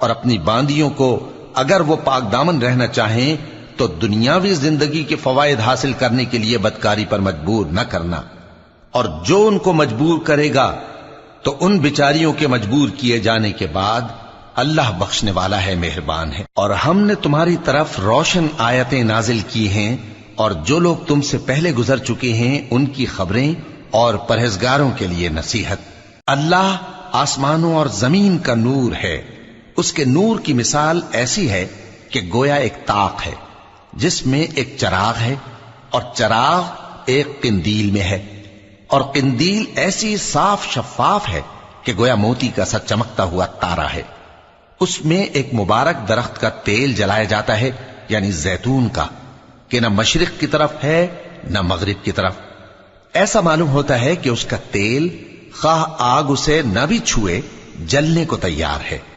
और अपनी बांदियों को अगर वो पाक दामन रहना चाहें तो दुनियावी जिंदगी के फवायद हासिल करने के लिए बदकारी पर मजबूर न करना। और जो उनको मजबूर करेगा तो उन बिचारियों के मजबूर किए जाने के बाद अल्लाह बख्शने वाला है, मेहरबान है। और हमने तुम्हारी तरफ रोशन आयतें नाजिल की हैं और जो लोग तुमसे पहले गुजर चुके हैं उनकी खबरें और परहेजगारों के लिए नसीहत। अल्लाह आसमानों और जमीन का नूर है। उसके नूर की मिसाल ऐसी है कि गोया एक ताक है जिसमें एक चराग है और चराग एक किंदील में है, और किंदील ऐसी साफ शफाफ है कि गोया मोती का सा चमकता हुआ तारा है। उसमें एक मुबारक दरख्त का तेल जलाया जाता है, यानी जैतून का, कि न मशरिक की तरफ है न मगरिब की तरफ। ऐसा मालूम होता है कि उसका तेल खाह आग उसे न भी छुए जलने को तैयार है।